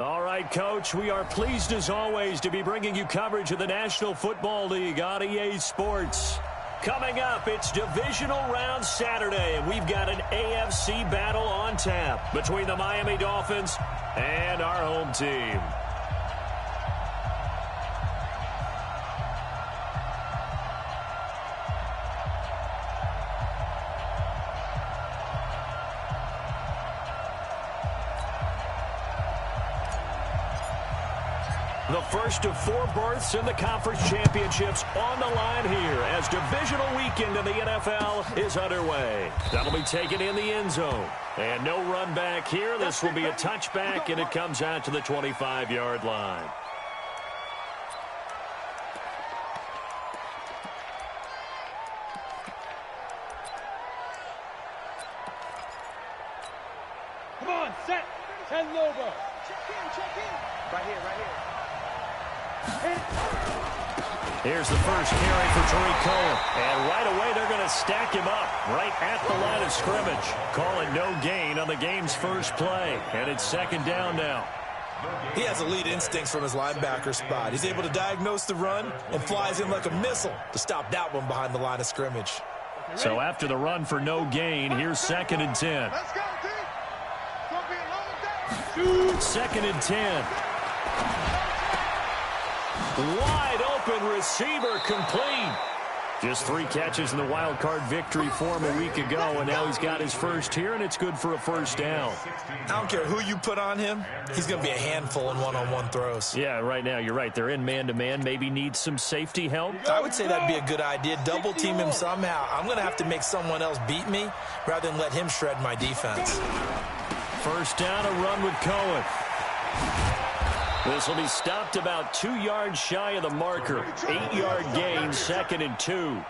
All right, Coach, we are pleased as always to be bringing you coverage of the National Football League on EA Sports. Coming up, it's Divisional Round Saturday, and we've got an AFC battle on tap between the Miami Dolphins and our home team. The first of 4 berths in the conference championships on the line here as divisional weekend in the NFL is underway. That'll be taken in the end zone. And no run back here. This will be a touchback, and it comes out to the 25-yard line. Come on, set. 10 Lobo. Check in. Right here. Here's the first carry for Tariq Cohen. And right away, they're going to stack him up right at the line of scrimmage. Calling no gain on the game's first play. And it's second down now. He has elite instincts from his linebacker spot. He's able to diagnose the run and flies in like a missile to stop that one behind the line of scrimmage. So after the run for no gain, here's second and 10. Let's go, team. It's going to be a long day. Second and 10. Wide open receiver complete. Just 3 catches in the wild card victory for him a week ago, and now he's got his first here, and it's good for a first down. I don't care who you put on him. He's going to be a handful in one-on-one throws. Yeah, right now, you're right. They're in man-to-man. Maybe need some safety help. I would say that'd be a good idea. Double team him somehow. I'm going to have to make someone else beat me rather than let him shred my defense. First down, a run with Cohen. This will be stopped about 2 yards shy of the marker. 8-yard gain, second and 2.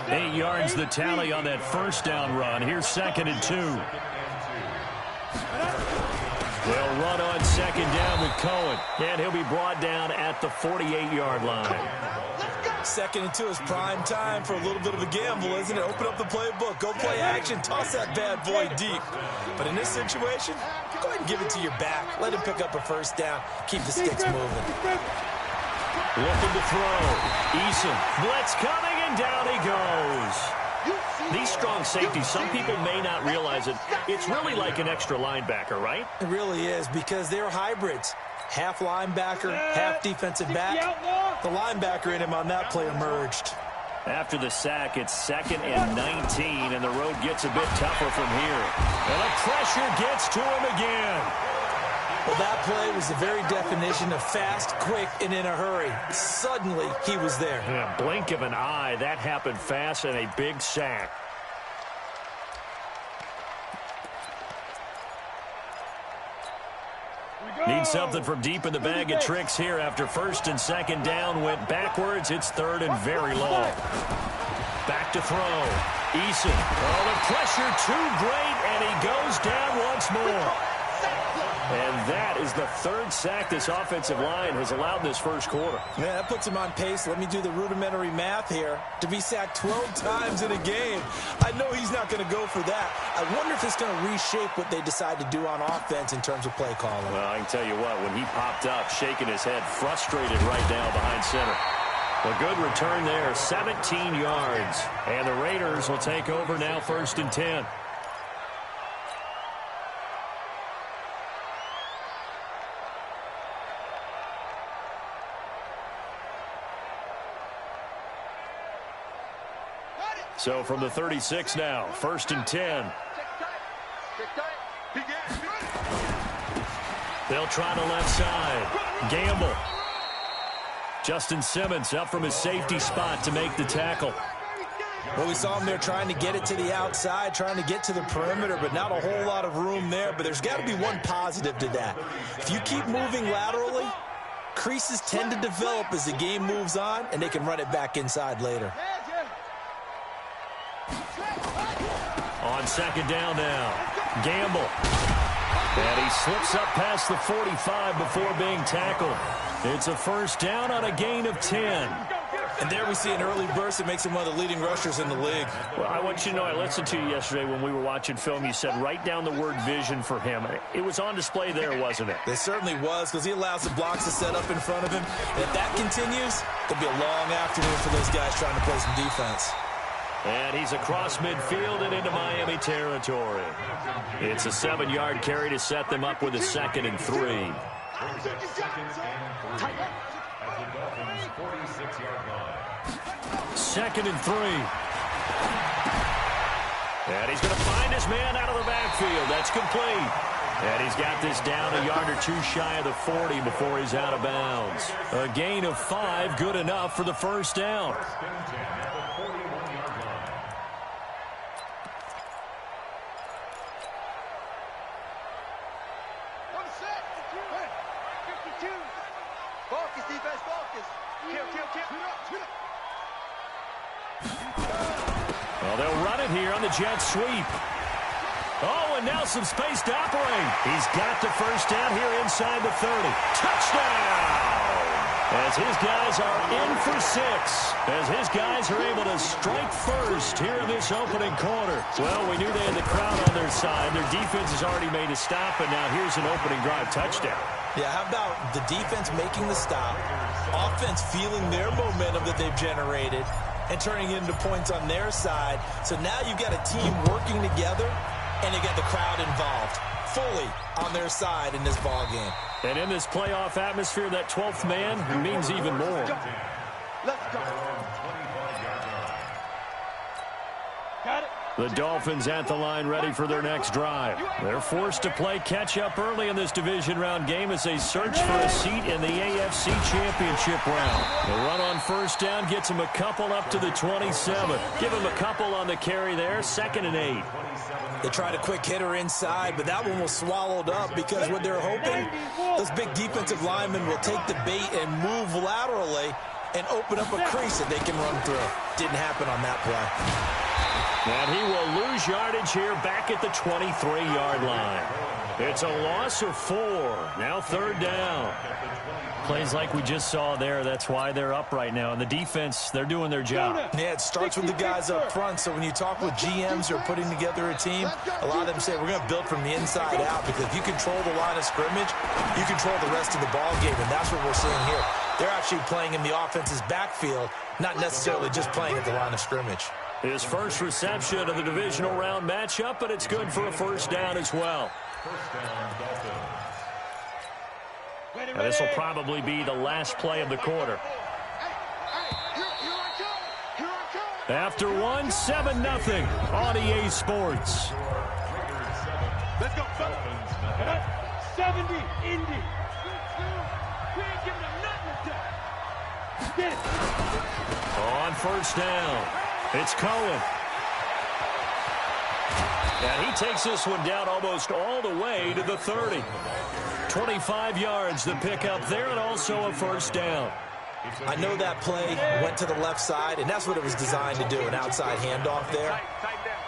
8 yards the tally on that first down run. Here's second and 2. They'll run on second down with Cohen. And he'll be brought down at the 48-yard line. Second and 2 is prime time for a little bit of a gamble, isn't it? Open up the playbook, go play action, toss that bad boy deep. But in this situation, go ahead and give it to your back. Let him pick up a first down. Keep the sticks moving. Looking to throw. Eason. Blitz coming, and down he goes. These strong safeties, some people may not realize it. It's really like an extra linebacker, right? It really is, because they're hybrids. Half linebacker, half defensive back. The linebacker in him on that play emerged. After the sack, it's second and 19, and the road gets a bit tougher from here. And the pressure gets to him again. Well, that play was the very definition of fast, quick, and in a hurry. Suddenly, he was there. Yeah, blink of an eye, that happened fast, and a big sack. Need something from deep in the bag of tricks here after first and second down went backwards. It's third and very low. Back to throw. Eason. Oh, the pressure too great, and he goes down once more. And that is the 3rd sack this offensive line has allowed this first quarter. Yeah, that puts him on pace. Let me do the rudimentary math here. To be sacked 12 times in a game, I know he's not going to go for that. I wonder if it's going to reshape what they decide to do on offense in terms of play calling. Well, I can tell you what, when he popped up, shaking his head, frustrated right now behind center. A good return there, 17 yards. And the Raiders will take over now, first and 10. So from the 36 now, first and 10. They'll try the left side. Gamble. Justin Simmons up from his safety spot to make the tackle. Well, we saw him there trying to get it to the outside, trying to get to the perimeter, but not a whole lot of room there. But there's got to be one positive to that. If you keep moving laterally, creases tend to develop as the game moves on, and they can run it back inside later. On second down now, Gamble. And he slips up past the 45 before being tackled. It's a first down on a gain of 10. And there we see an early burst that makes him one of the leading rushers in the league. Well, I want you to know, I listened to you yesterday when we were watching film. You said write down the word vision for him. It was on display there, wasn't it? It certainly was, because he allows the blocks to set up in front of him. And if that continues, it'll be a long afternoon for those guys trying to play some defense. And he's across midfield and into Miami territory. It's a 7-yard carry to set them up with a 2nd and 3. Second and 3. And he's going to find his man out of the backfield. That's complete. And he's got this down a yard or two shy of the 40 before he's out of bounds. A gain of 5, good enough for the first down. Well, they'll run it here on the jet sweep. Oh, and now some space to operate. He's got the first down here inside the 30. Touchdown! As his guys are in for 6. As his guys are able to strike first here in this opening quarter. Well, we knew they had the crowd on their side. Their defense has already made a stop, and now here's an opening drive touchdown. Yeah, how about the defense making the stop, offense feeling their momentum that they've generated, and turning it into points on their side. So now you've got a team working together, and you got the crowd involved fully on their side in this ball game. And in this playoff atmosphere, that 12th man means even more. Let's go. Got it. The Dolphins at the line ready for their next drive. They're forced to play catch-up early in this division round game as they search for a seat in the AFC Championship round. The run on first down gets them a couple up to the 27. Give them a couple on the carry there, 2nd and 8. They tried a quick hitter inside, but that one was swallowed up because what they're hoping, those big defensive linemen will take the bait and move laterally and open up a crease that they can run through. Didn't happen on that play. And he will lose yardage here back at the 23-yard line. It's a loss of 4. Now 3rd down. Plays like we just saw there. That's why they're up right now. And the defense, they're doing their job. Yeah, it starts with the guys up front. So when you talk with GMs who are putting together a team, a lot of them say we're going to build from the inside out, because if you control the line of scrimmage, you control the rest of the ball game. And that's what we're seeing here. They're actually playing in the offense's backfield, not necessarily just playing at the line of scrimmage. His first reception of the divisional round matchup, but it's good for a first down as well. And this will probably be the last play of the quarter. After 1, 7-0 on EA Sports. Let's go. 70, Indy. We ain't giving them nothing to do. Get it. On first down, it's Cohen. And he takes this one down almost all the way to the 30. 25 yards the pickup there, and also a first down. I know that play went to the left side, and that's what it was designed to do, an outside handoff there.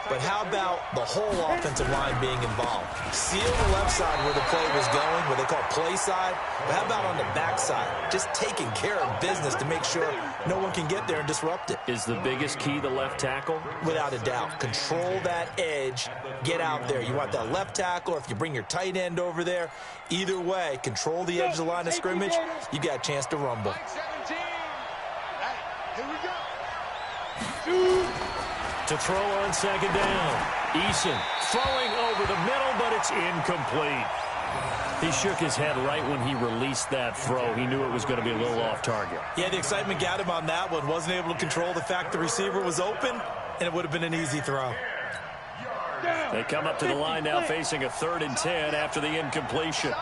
But how about the whole offensive line being involved? Seal the left side where the play was going, what they call play side. But how about on the back side? Just taking care of business to make sure no one can get there and disrupt it. Is the biggest key the left tackle? Without a doubt. Control that edge. Get out there. You want that left tackle, or if you bring your tight end over there, either way, control the edge of the line of scrimmage. You got a chance to rumble. Here we go. To throw on second down. Eason throwing over the middle, but it's incomplete. He shook his head right when he released that throw. He knew it was going to be a little off target. Yeah, the excitement got him on that one. Wasn't able to control the fact the receiver was open, and it would have been an easy throw. They come up to the line now facing a 3rd and 10 after the incompletion.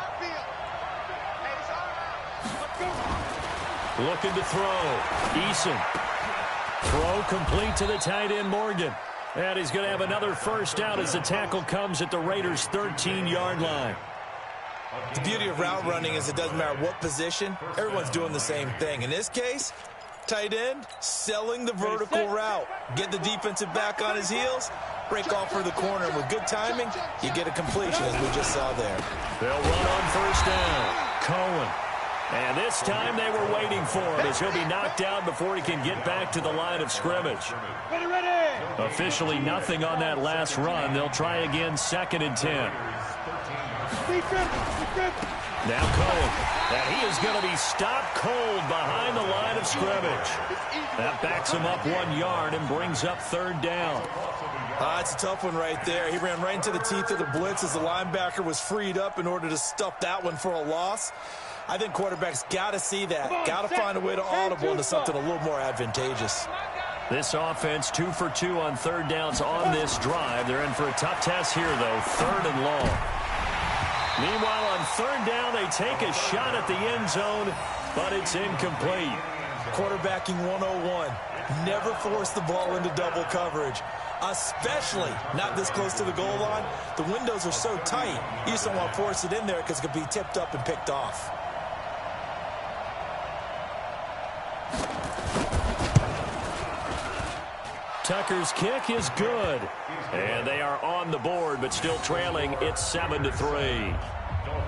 Looking to throw. Eason. Throw complete to the tight end, Morgan. And he's going to have another first down as the tackle comes at the Raiders' 13-yard line. The beauty of route running is it doesn't matter what position. Everyone's doing the same thing. In this case, tight end, selling the vertical route. Get the defensive back on his heels, break off for the corner. And with good timing, you get a completion, as we just saw there. They'll run on first down. Cohen. And this time they were waiting for him as he'll be knocked out before he can get back to the line of scrimmage. Ready. Officially nothing on that last run. They'll try again, 2nd and 10. Now Cohen. And he is going to be stopped cold behind the line of scrimmage. That backs him up 1 yard and brings up 3rd down. It's a tough one right there. He ran right into the teeth of the blitz as the linebacker was freed up in order to stuff that one for a loss. I think quarterbacks got to see that. Got to find a way to audible into something a little more advantageous. This offense 2 for 2 on 3rd downs on this drive. They're in for a tough test here, though. 3rd and long. Meanwhile, on 3rd down, they take a shot at the end zone, but it's incomplete. Quarterbacking 101. Never force the ball into double coverage, especially not this close to the goal line. The windows are so tight, you just don't want to force it in there because it could be tipped up and picked off. Tucker's kick is good. And they are on the board, but still trailing. It's 7-3.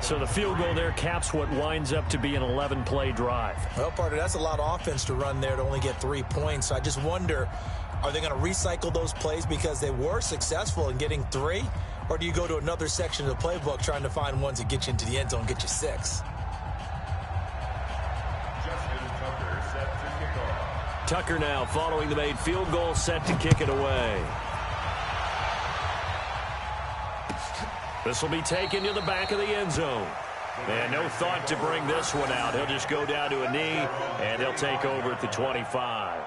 So the field goal there caps what winds up to be an 11-play drive. Well, partner, that's a lot of offense to run there to only get 3 points. So I just wonder, are they going to recycle those plays because they were successful in getting 3? Or do you go to another section of the playbook trying to find ones that get you into the end zone and get you 6? Tucker now following the made field goal, set to kick it away. This will be taken to the back of the end zone. And no thought to bring this one out. He'll just go down to a knee, and he'll take over at the 25.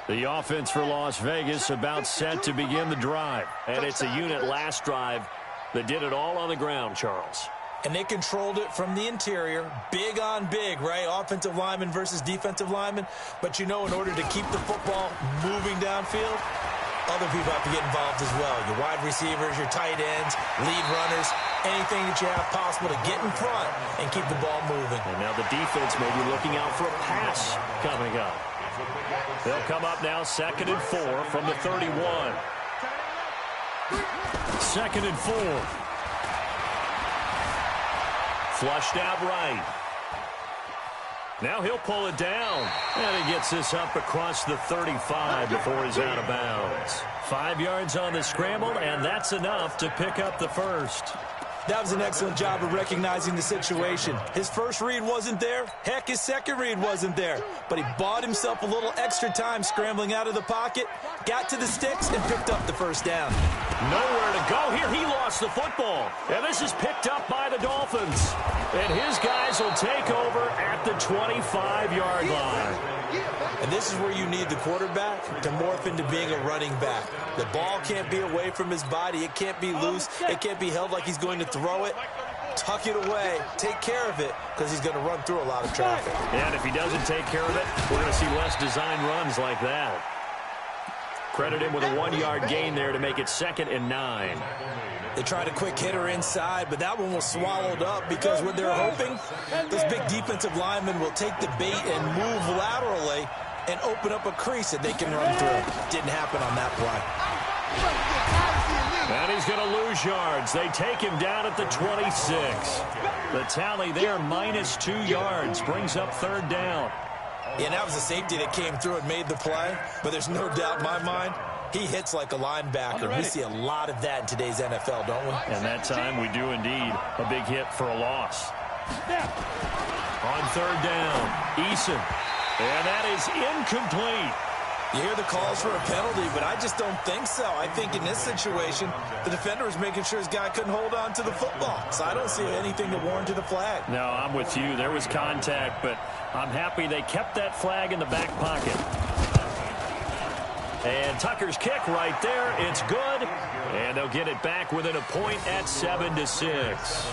The offense for Las Vegas about set to begin the drive. And it's a unit last drive that did it all on the ground, Charles. And they controlled it from the interior, big on big, right? Offensive lineman versus defensive lineman. But, you know, in order to keep the football moving downfield, other people have to get involved as well. Your wide receivers, your tight ends, lead runners, anything that you have possible to get in front and keep the ball moving. And now the defense may be looking out for a pass coming up. They'll come up now 2nd and 4 from the 31. 2nd and 4. Flushed out right. Now he'll pull it down. And he gets this up across the 35 before he's out of bounds. 5 yards on the scramble, and that's enough to pick up the first. That was an excellent job of recognizing the situation. His first read wasn't there. Heck, his second read wasn't there. But he bought himself a little extra time scrambling out of the pocket, got to the sticks, and picked up the first down. Nowhere to go here. He lost the football. And this is picked up by the Dolphins. And his guys will take over at the 25-yard line. And this is where you need the quarterback to morph into being a running back. The ball can't be away from his body. It can't be loose. It can't be held like he's going to throw it. Tuck it away. Take care of it because he's going to run through a lot of traffic. And if he doesn't take care of it, we're going to see less design runs like that. Credit him with a 1-yard gain there to make it 2nd and 9. They tried a quick hitter inside, but that one was swallowed up because what they're hoping, this big defensive lineman will take the bait and move laterally and open up a crease that they can run through. Didn't happen on that play. And he's going to lose yards. They take him down at the 26. The tally there, -2 yards, brings up 3rd down. Yeah, that was a safety that came through and made the play, but there's no doubt in my mind, he hits like a linebacker. We see a lot of that in today's NFL, don't we? And that time we do indeed. A big hit for a loss. On 3rd down, Eason. And that is incomplete. You hear the calls for a penalty, but I just don't think so. I think in this situation, the defender was making sure his guy couldn't hold on to the football. So I don't see anything that warranted a flag. No, I'm with you. There was contact, but I'm happy they kept that flag in the back pocket. And Tucker's kick right there. It's good. And they'll get it back within a point at 7-6.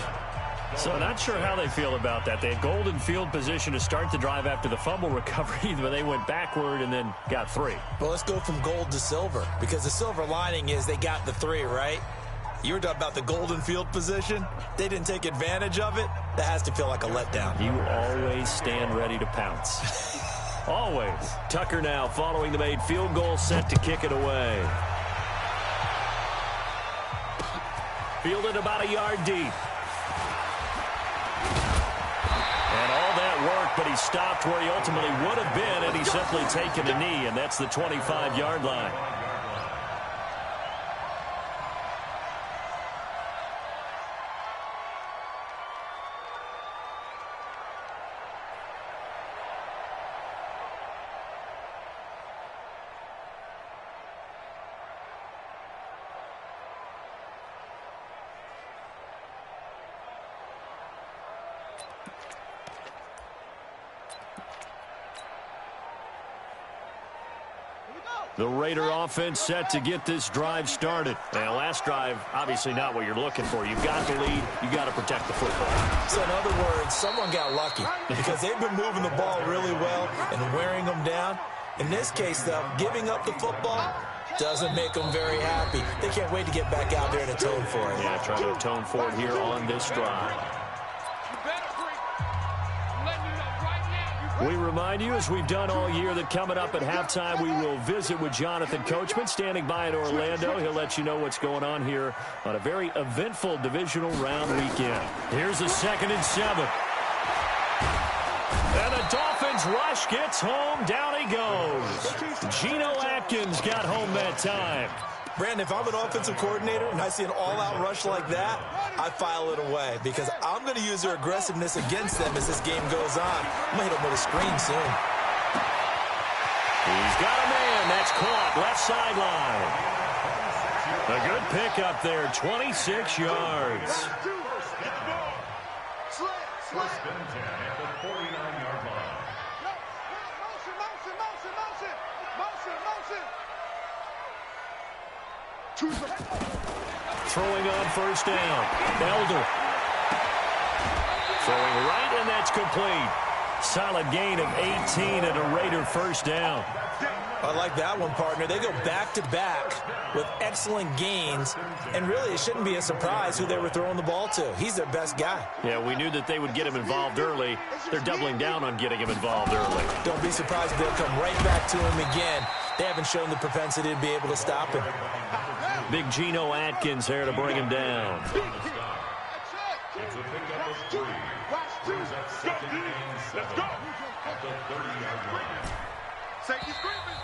So not sure how they feel about that. They had golden field position to start the drive after the fumble recovery, but they went backward and then got 3. Well, let's go from gold to silver, because the silver lining is they got the 3, right? You were talking about the golden field position. They didn't take advantage of it. That has to feel like a letdown. You always stand ready to pounce. Always. Tucker now following the made field goal, set to kick it away. Fielded about a yard deep. And all that work, but he stopped where he ultimately would have been, and he's simply taken a knee, and that's the 25-yard line. The Raider offense set to get this drive started. And last drive, obviously not what you're looking for. You've got the lead. You've got to protect the football. So in other words, someone got lucky because they've been moving the ball really well and wearing them down. In this case, though, giving up the football doesn't make them very happy. They can't wait to get back out there and atone for it. Yeah, try to atone for it here on this drive. We remind you, as we've done all year, that coming up at halftime, we will visit with Jonathan Coachman, standing by in Orlando. He'll let you know what's going on here on a very eventful divisional round weekend. Here's a 2nd and 7. And the Dolphins rush gets home. Down he goes. Geno Atkins got home that time. Brandon, if I'm an offensive coordinator and I see an all-out rush like that, I file it away because I'm going to use their aggressiveness against them as this game goes on. I'm going to hit them with a screen soon. He's got a man. That's caught. Left sideline. A good pickup there. 26 yards. First and 10 at the 49-yard line. Throwing on first down. Elder. Throwing right, and that's complete. Solid gain of 18 and a Raider first down. I like that one, partner. They go back-to-back with excellent gains, and really it shouldn't be a surprise who they were throwing the ball to. He's their best guy. Yeah, we knew that they would get him involved early. They're doubling down on getting him involved early. Don't be surprised if they'll come right back to him again. They haven't shown the propensity to be able to stop him. Big Geno Atkins there to bring him down. It's a pickup of 3. Brings up 2nd and 7 at the 30-yard line.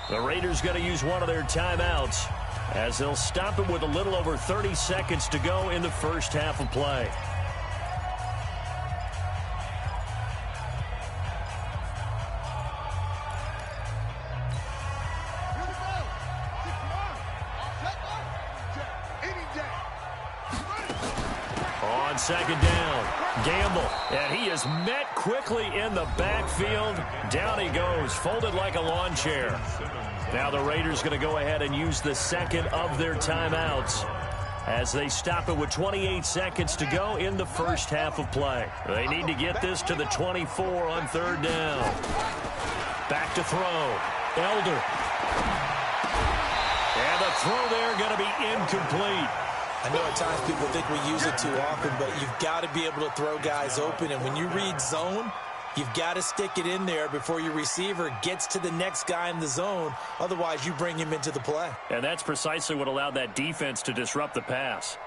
The Raiders going to use one of their timeouts as they'll stop him with a little over 30 seconds to go in the first half of play. On 2nd down, Gamble, and he is met quickly in the backfield. Down he goes, folded like a lawn chair. Now the Raiders going to go ahead and use the 2nd of their timeouts as they stop it with 28 seconds to go in the first half of play. They need to get this to the 24 on 3rd down. Back to throw. Elder. And the throw there going to be incomplete. I know at times people think we use it too often, but you've got to be able to throw guys open. And when you read zone, you've got to stick it in there before your receiver gets to the next guy in the zone. Otherwise, you bring him into the play. And that's precisely what allowed that defense to disrupt the pass.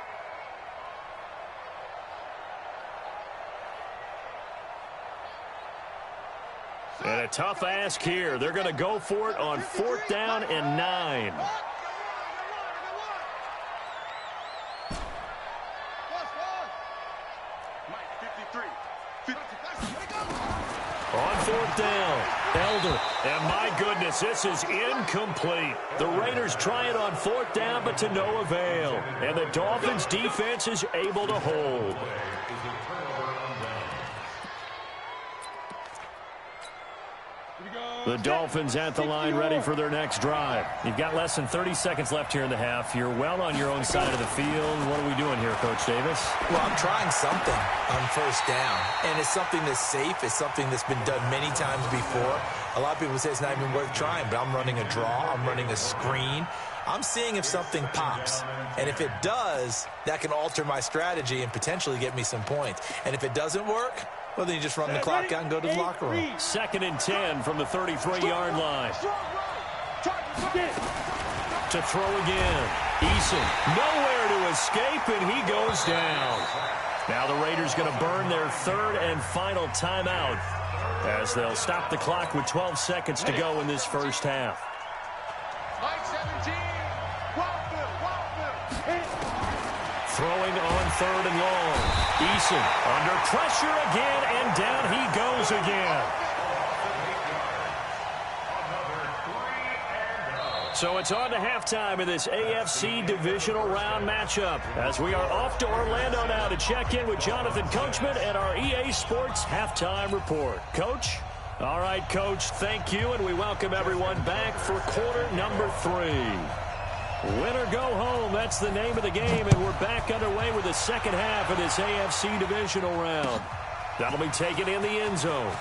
And a tough ask here. They're going to go for it on 4th down and 9. On 4th down, Elder, and my goodness, this is incomplete. The Raiders try it on 4th down, but to no avail. And the Dolphins' defense is able to hold. The Dolphins at the line ready for their next drive. You've got less than 30 seconds left here in the half. You're well on your own side of the field. What are we doing here, Coach Davis? Well, I'm trying something on 1st down, and it's something that's safe. It's something that's been done many times before. A lot of people say it's not even worth trying, but I'm running a draw. I'm running a screen. I'm seeing if something pops. And if it does, that can alter my strategy and potentially get me some points. And if it doesn't work, well, then you just run the clock out and go to the locker room. 2nd and 10 from the 33-yard line. To throw again. Eason nowhere to escape, and he goes down. Now the Raiders going to burn their 3rd and final timeout as they'll stop the clock with 12 seconds to go in this first half. Throwing on 3rd and long. Eason under pressure again, and down he goes again. So it's on to halftime in this AFC divisional round matchup as we are off to Orlando now to check in with Jonathan Coachman and our EA Sports halftime report. Coach? All right, Coach, thank you, and we welcome everyone back for quarter number 3. Win or go home, that's the name of the game, and we're back underway with the second half of this AFC divisional round. That'll be taken in the end zone.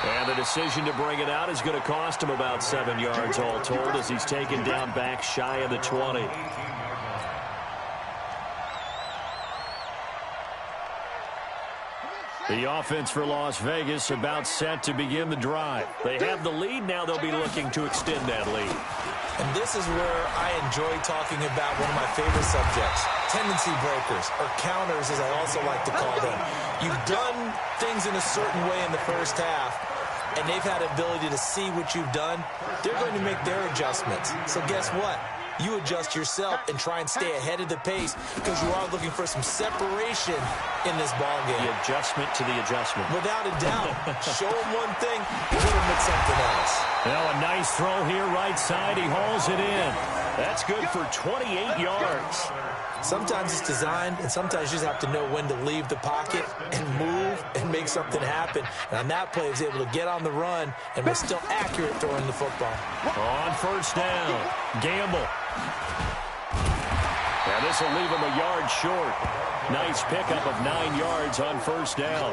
And the decision to bring it out is going to cost him about 7 yards all told as he's taken down back shy of the 20. The offense for Las Vegas about set to begin the drive. They have the lead. Now they'll be looking to extend that lead. And this is where I enjoy talking about one of my favorite subjects, tendency breakers, or counters as I also like to call them. You've done things in a certain way in the first half, and they've had ability to see what you've done. They're going to make their adjustments. So guess what? You adjust yourself and try and stay ahead of the pace because you are looking for some separation in this ballgame. The adjustment to the adjustment. Without a doubt. Show him one thing, hit him with something else. Now a nice throw here right side. He hauls it in. That's good for 28 yards. Sometimes it's designed, and sometimes you just have to know when to leave the pocket and move and make something happen. And on that play, he was able to get on the run and was still accurate throwing the football. On first down, Gamble. And this will leave him a yard short. Nice pickup of 9 yards on first down.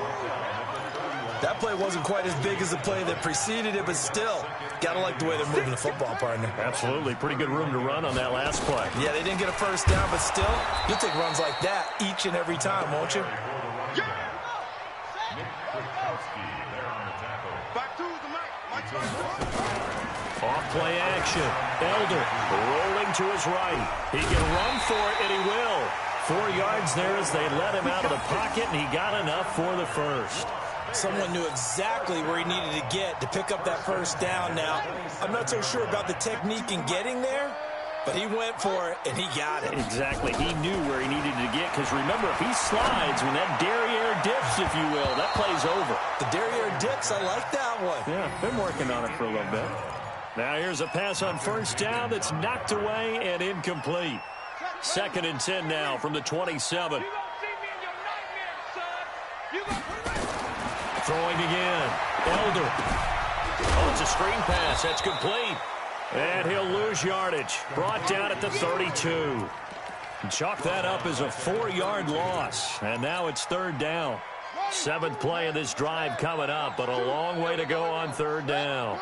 That play wasn't quite as big as the play that preceded it, but still, got to like the way they're moving the football, partner. Absolutely. Pretty good room to run on that last play. Yeah, they didn't get a first down, but still, you'll take runs like that each and every time, won't you? Off play action. Elder rolling to his right. He can run for it, and he will. 4 yards there as they let him out of the pocket, and he got enough for the first. Someone knew exactly where he needed to get to pick up that first down. Now, I'm not so sure about the technique in getting there, but he went for it, and he got it. Exactly. He knew where he needed to get, because remember, if he slides, when that derriere dips, if you will, that play's over. The derriere dips, I like that one. Yeah, been working on it for a little bit. Now here's a pass on first down that's knocked away and incomplete. 2nd and 10 now from the 27. Throwing again. Elder. Oh, it's a screen pass. That's complete. And he'll lose yardage. Brought down at the 32. Chalk that up as a 4-yard loss. And now it's 3rd down. 7th play of this drive coming up, but a long way to go on 3rd down.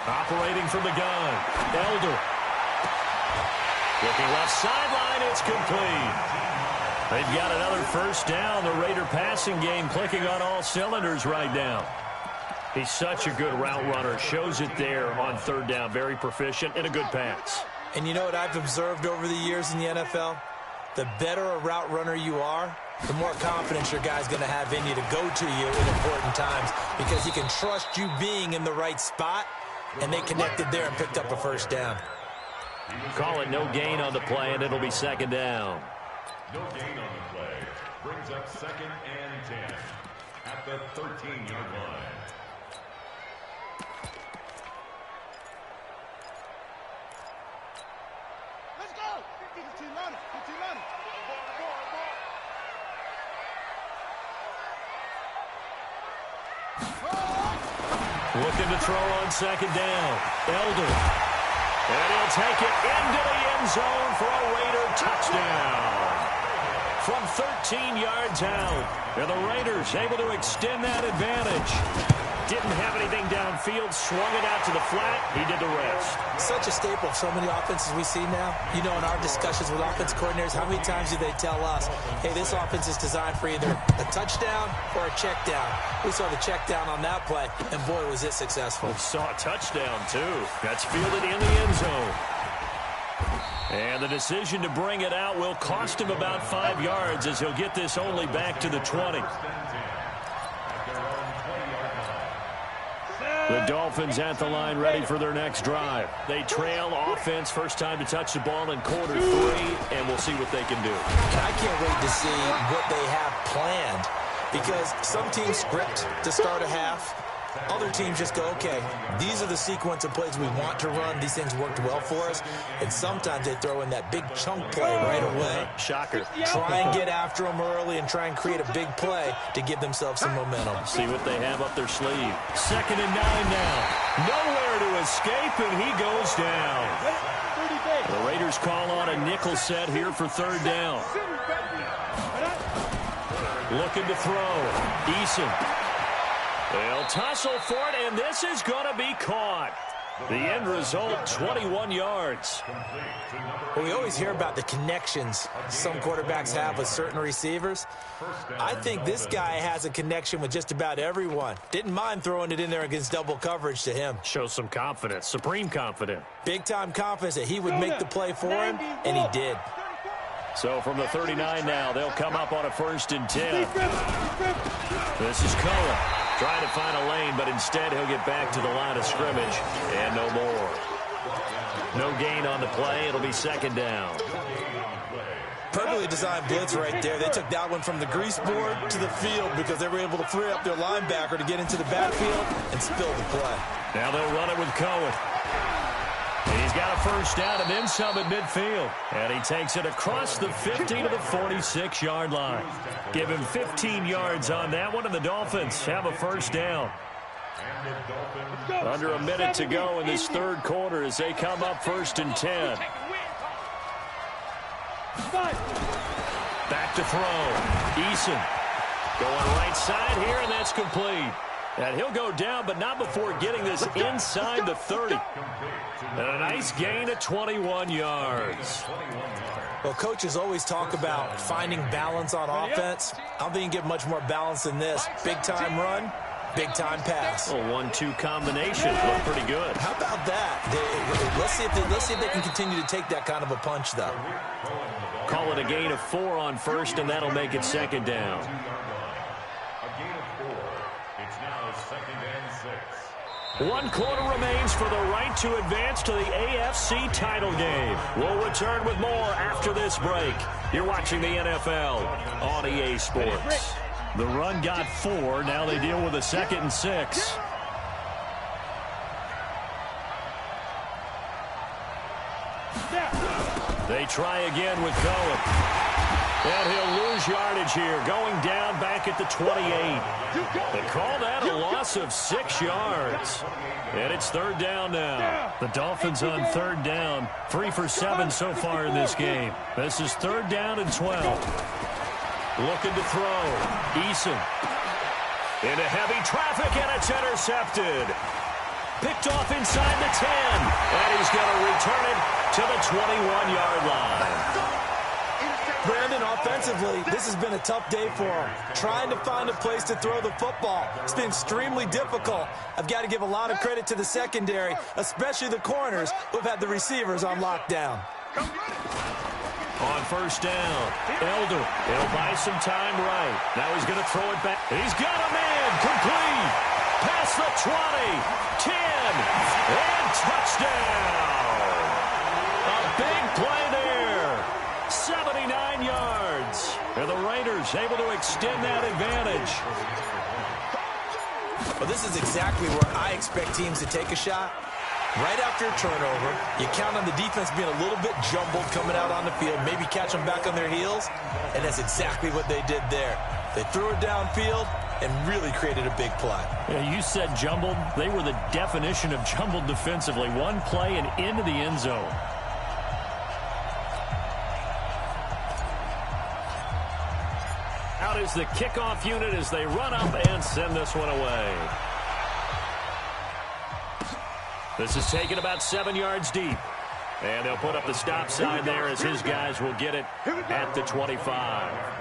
Operating from the gun. Elder. Looking left sideline. It's complete. They've got another first down. The Raider passing game clicking on all cylinders right now. He's such a good route runner. Shows it there on 3rd down. Very proficient and a good pass. And you know what I've observed over the years in the NFL? The better a route runner you are, the more confidence your guy's going to have in you to go to you in important times because he can trust you being in the right spot, and they connected there and picked up a first down. Call it no gain on the play, and it'll be 2nd down. No gain on the play. Brings up 2nd and 10 at the 13-yard line. Let's go! 15 on it. 15 on it. Looking to throw on 2nd down. Elder. And he'll take it into the end zone for a Raider touchdown. From 13 yards out. And the Raiders able to extend that advantage. didn't have anything downfield, swung it out to the flat. He did the rest. Such a staple of so many offenses we see now. You know, in our discussions with offense coordinators, how many times do they tell us, hey, this offense is designed for either a touchdown or a check down. We saw the check down on that play, and boy, was it successful. We saw a touchdown, too. That's fielded in the end zone. And the decision to bring it out will cost him about 5 yards as he'll get this only back to the 20. The Dolphins at the line ready for their next drive. They trail offense, first time to touch the ball in quarter 3, and we'll see what they can do. I can't wait to see what they have planned because some teams script to start a half. Other teams just go, okay, these are the sequence of plays we want to run. These things worked well for us. And sometimes they throw in that big chunk play right away. Shocker. Try and get after them early and try and create a big play to give themselves some momentum. See what they have up their sleeve. 2nd and 9 now. Nowhere to escape, and he goes down. The Raiders call on a nickel set here for 3rd down. Looking to throw. Eason. They'll tussle for it, and this is going to be caught. The end result, 21 yards. Well, we always hear about the connections some quarterbacks have with certain receivers. I think this guy has a connection with just about everyone. Didn't mind throwing it in there against double coverage to him. Shows some confidence, supreme confidence. Big-time confidence that he would make the play for him, and he did. So from the 39 now, they'll come up on a 1st and 10. This is Cohen. Trying to find a lane, but instead he'll get back to the line of scrimmage, and no more. No gain on the play. It'll be 2nd down. Perfectly designed blitz right there. They took that one from the grease board to the field because they were able to free up their linebacker to get into the backfield and spill the play. Now they'll run it with Cohen. And he's got a 1st down and then some at midfield. And he takes it across the 50 to the 46-yard line. Give him 15 yards on that one, and the Dolphins have a 1st down. Under a minute to go in this 3rd quarter as they come up 1st and 10. Back to throw. Eason going right side here, and that's complete. And he'll go down, but not before getting this inside the 30. And a nice gain of 21 yards. Well, coaches always talk about finding balance on offense. I don't think you can get much more balance than this. Big-time run, big-time pass. A 1-2 combination. Look pretty good. How about that? Let's see if they can continue to take that kind of a punch, though. Call it a gain of 4 on 1st, and that'll make it 2nd down. One quarter remains for the right to advance to the AFC title game. We'll return with more after this break. You're watching the NFL on EA Sports. The run got 4. Now they deal with a 2nd and 6. They try again with Cohen. And he'll lose yardage here, going down back at the 28. They call that a loss of 6 yards. And it's 3rd down now. The Dolphins on 3rd down, 3 for 7 so far in this game. This is 3rd down and 12. Looking to throw. Eason. Into heavy traffic, and it's intercepted. Picked off inside the 10. And he's going to return it to the 21-yard line. Brandon, offensively, this has been a tough day for him. Trying to find a place to throw the football. It's been extremely difficult. I've got to give a lot of credit to the secondary, especially the corners who've had the receivers on lockdown. On 1st down, Elder. He'll buy some time right. Now he's going to throw it back. He's got a man. Complete. Past the 20, 10, and touchdown. A big play there. 79 yards. And the Raiders able to extend that advantage. Well, this is exactly where I expect teams to take a shot. Right after a turnover, you count on the defense being a little bit jumbled coming out on the field, maybe catch them back on their heels, and that's exactly what they did there. They threw it downfield and really created a big play. Yeah, you said jumbled. They were the definition of jumbled defensively. One play and into the end zone. Out is the kickoff unit as they run up and send this one away. This is taken about 7 yards deep. And they'll put up the stop sign there as his guys will get it at the 25.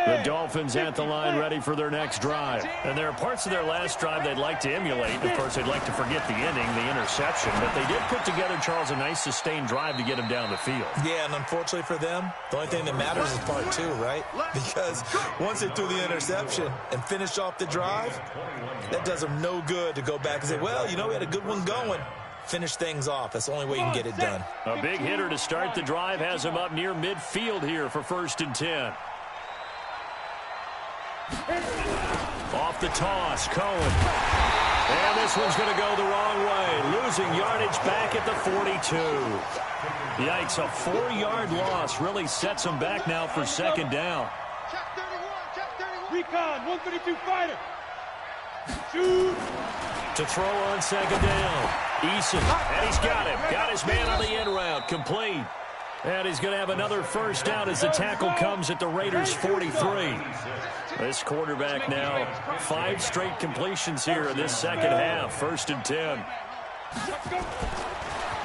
The Dolphins at the line ready for their next drive. And there are parts of their last drive they'd like to emulate. Of course, they'd like to forget the inning, the interception. But they did put together, Charles, a nice sustained drive to get him down the field. Yeah, and unfortunately for them, the only thing that matters is part two, right? Because once they threw the interception and finished off the drive, that does them no good to go back and say, well, you know, we had a good one going. Finish things off. That's the only way you can get it done. A big hitter to start the drive has him up near midfield here for 1st and 10. Off the toss, Cohen. And this one's going to go the wrong way. Losing yardage back at the 42. Yikes, a 4-yard loss really sets them back now for 2nd down. Recon, 132 fighter. Shoot. To throw on 2nd down. Eason, and he's got him. Got his man on the end route, complete. And he's going to have another 1st down as the tackle comes at the Raiders' 43. This quarterback now, 5 straight completions here in this 2nd half. 1st and 10.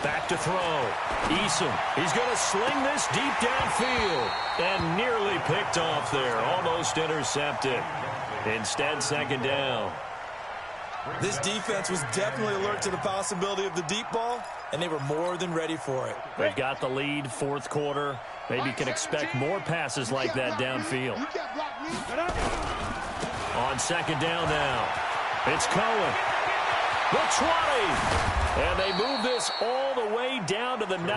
Back to throw. Eason, he's going to sling this deep downfield. And nearly picked off there. Almost intercepted. Instead, 2nd down. This defense was definitely alert to the possibility of the deep ball, and they were more than ready for it. They've got the lead, 4th quarter. Maybe can expect more passes like that downfield. On 2nd down now, it's Cohen. The 20. And they move this all the way down to the 9.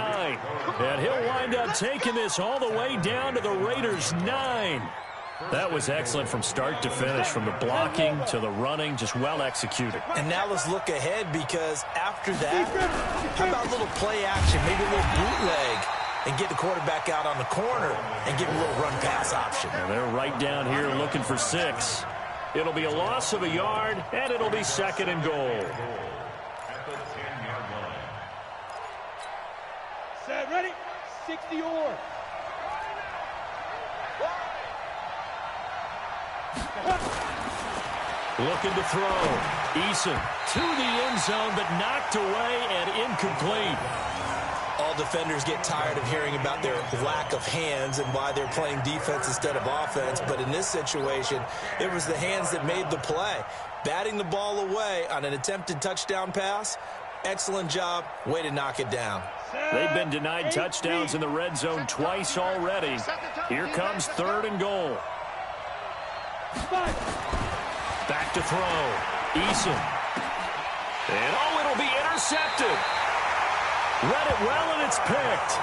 And he'll wind up taking this all the way down to the Raiders' 9. That was excellent from start to finish, from the blocking to the running, just well executed. And now let's look ahead, because after that, how about a little play action, maybe a little bootleg, and get the quarterback out on the corner and give him a little run-pass option. And they're right down here looking for 6. It'll be a loss of a yard, and it'll be 2nd and goal. Set, ready, 60 or. Looking to throw. Eason to the end zone, but knocked away and incomplete. All defenders get tired of hearing about their lack of hands and why they're playing defense instead of offense. But in this situation, it was the hands that made the play. Batting the ball away on an attempted touchdown pass. Excellent job. Way to knock it down. They've been denied touchdowns in the red zone twice already. Here comes 3rd and goal. Back to throw. Eason. And it'll be intercepted. Read it well, and it's picked.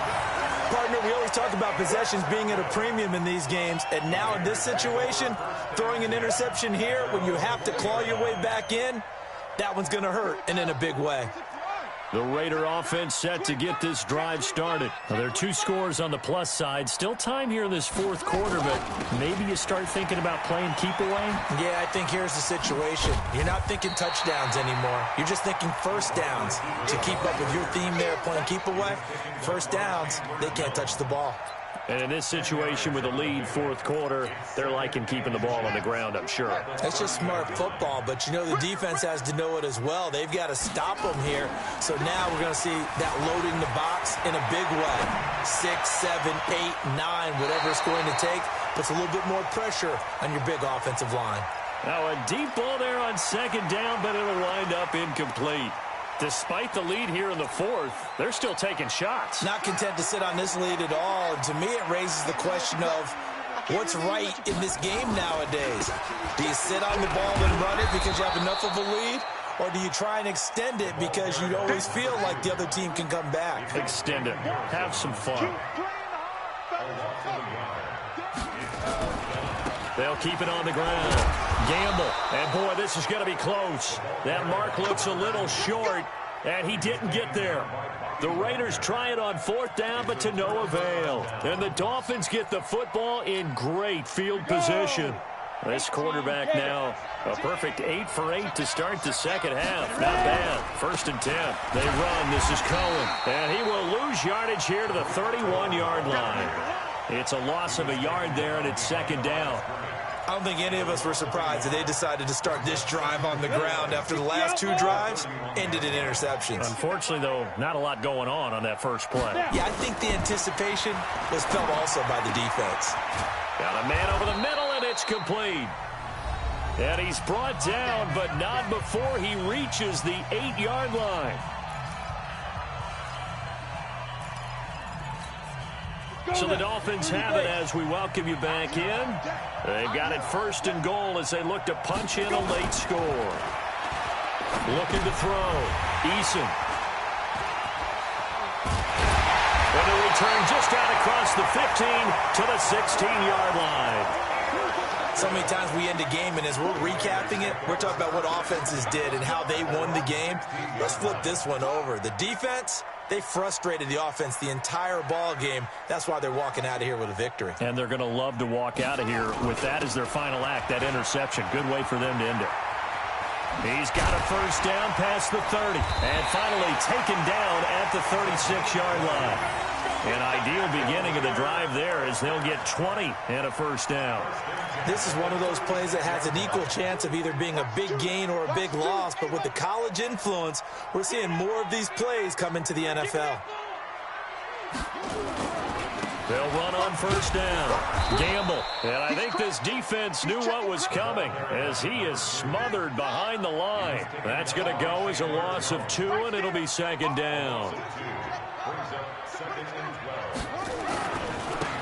Partner, we always talk about possessions being at a premium in these games, and now in this situation, throwing an interception here when you have to claw your way back in, that one's going to hurt, and in a big way. The Raider offense set to get this drive started. Now, there are 2 scores on the plus side. Still time here in this 4th quarter, but maybe you start thinking about playing keep away? Yeah, I think here's the situation. You're not thinking touchdowns anymore. You're just thinking 1st downs. To keep up with your theme there, playing keep away, 1st downs, they can't touch the ball. And in this situation with a lead 4th quarter, they're liking keeping the ball on the ground, I'm sure. That's just smart football, but you know the defense has to know it as well. They've got to stop them here. So now we're going to see that loading the box in a big way. 6, 7, 8, 9, whatever it's going to take, puts a little bit more pressure on your big offensive line. Now a deep ball there on 2nd down, but it'll wind up incomplete. Despite the lead here in the 4th, they're still taking shots. Not content to sit on this lead at all. And to me, it raises the question of what's right in this game nowadays. Do you sit on the ball and run it because you have enough of a lead? Or do you try and extend it because you always feel like the other team can come back? Extend it. Have some fun. They'll keep it on the ground. Gamble. And, boy, this is going to be close. That mark looks a little short, and he didn't get there. The Raiders try it on 4th down, but to no avail. And the Dolphins get the football in great field position. This quarterback now a perfect 8 for 8 to start the second half. Not bad. 1st and 10. They run. This is Cohen. And he will lose yardage here to the 31-yard line. It's a loss of a yard there, and it's 2nd down. I don't think any of us were surprised that they decided to start this drive on the ground after the last 2 drives ended in interceptions. Unfortunately, though, not a lot going on that first play. Yeah, I think the anticipation was felt also by the defense. Got a man over the middle, and it's complete. And he's brought down, but not before he reaches the 8-yard line. So the Dolphins have it as we welcome you back in. They've got it 1st and goal as they look to punch in a late score. Looking to throw. Eason. And a return just out across the 15 to the 16-yard line. So many times we end a game, and as we're recapping it, we're talking about what offenses did and how they won the game. Let's flip this one over. The defense, they frustrated the offense the entire ball game. That's why they're walking out of here with a victory. And they're going to love to walk out of here with that as their final act, that interception. Good way for them to end it. He's got a 1st down past the 30. And finally taken down at the 36-yard line. An ideal beginning of the drive there as they'll get 20 and a 1st down. This is one of those plays that has an equal chance of either being a big gain or a big loss. But with the college influence, we're seeing more of these plays come into the NFL. They'll run on 1st down. Gamble. And I think this defense knew what was coming as he is smothered behind the line. That's going to go as a loss of 2, and it'll be 2nd down.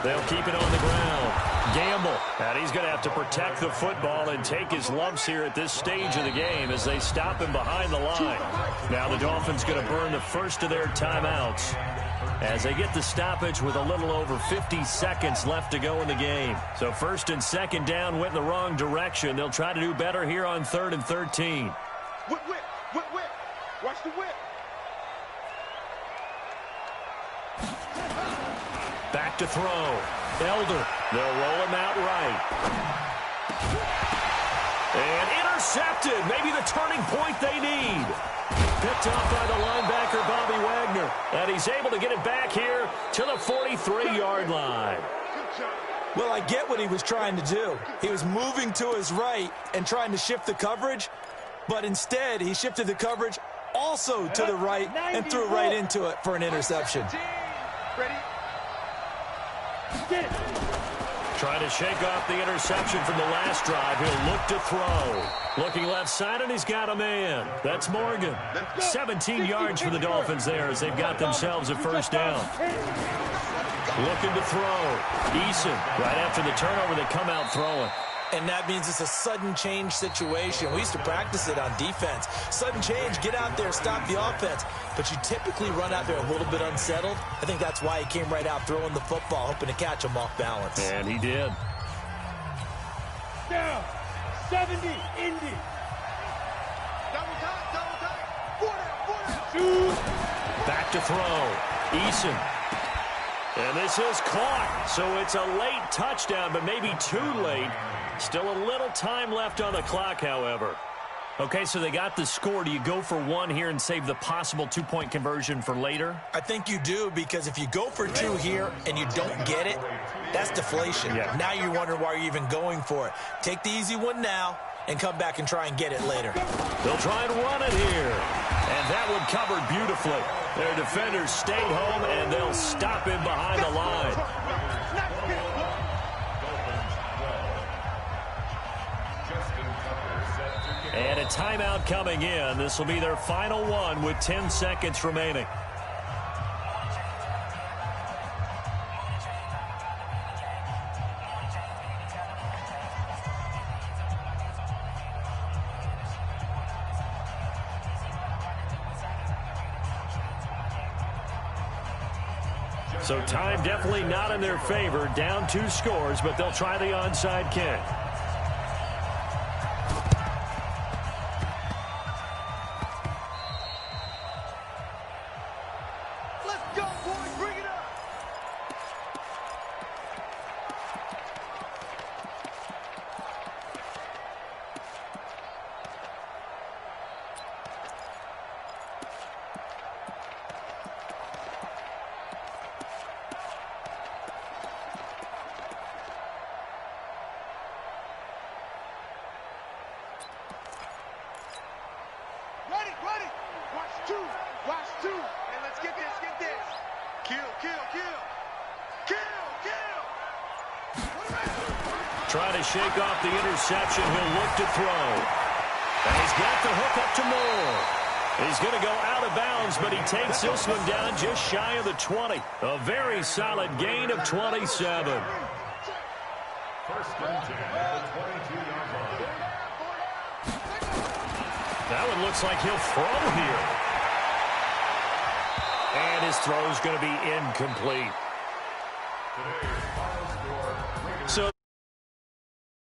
They'll keep it on the ground. Gamble. And he's going to have to protect the football and take his lumps here at this stage of the game as they stop him behind the line. Now the Dolphins going to burn the first of their timeouts as they get the stoppage with a little over 50 seconds left to go in the game. So 1st and 2nd down went in the wrong direction. They'll try to do better here on 3rd and 13. Whip, whip, whip, whip. Watch the whip. Back to throw. Elder. They'll roll him out right. And intercepted. Maybe the turning point they need. Picked off by the linebacker, Bobby Wagner. And he's able to get it back here to the 43-yard line. Well, I get what he was trying to do. He was moving to his right and trying to shift the coverage, but instead he shifted the coverage also to the right and threw right into it for an interception. Ready? Get it. Trying to shake off the interception from the last drive. He'll look to throw. Looking left side, and he's got a man. That's Morgan. 17 yards for the Dolphins there as they've got themselves a 1st down. Looking to throw. Eason, right after the turnover, they come out throwing. And that means it's a sudden change situation. We used to practice it on defense. Sudden change, get out there, stop the offense. But you typically run out there a little bit unsettled. I think that's why he came right out throwing the football, hoping to catch him off balance. And he did. Down. 70, Indy. Double tight. 4 down. Back to throw. Eason. And this is caught. So it's a late touchdown, but maybe too late. Still a little time left on the clock, however. Okay, so they got the score. Do you go for 1 here and save the possible 2-point conversion for later? I think you do, because if you go for 2 here and you don't get it, that's deflation. Yeah. Now you're wondering why you're even going for it. Take the easy one now and come back and try and get it later. They'll try and run it here. And that one covered beautifully. Their defenders stayed home, and they'll stop him behind the line. And a timeout coming in. This will be their final one with 10 seconds remaining. So time definitely not in their favor. Down 2 scores, but they'll try the onside kick. Let's go, boys. Bring it up. Watch 2. Hey, let's get this, get this. Kill, kill, kill. Kill, kill. Trying to shake off the interception. He'll look to throw. And he's got the hook up to Moore. He's going to go out of bounds, but he takes this one down just shy of the 20. A very solid gain of 27. First and 10 at the 22-yard line. That one looks like he'll throw here. And his throw is going to be incomplete. Today's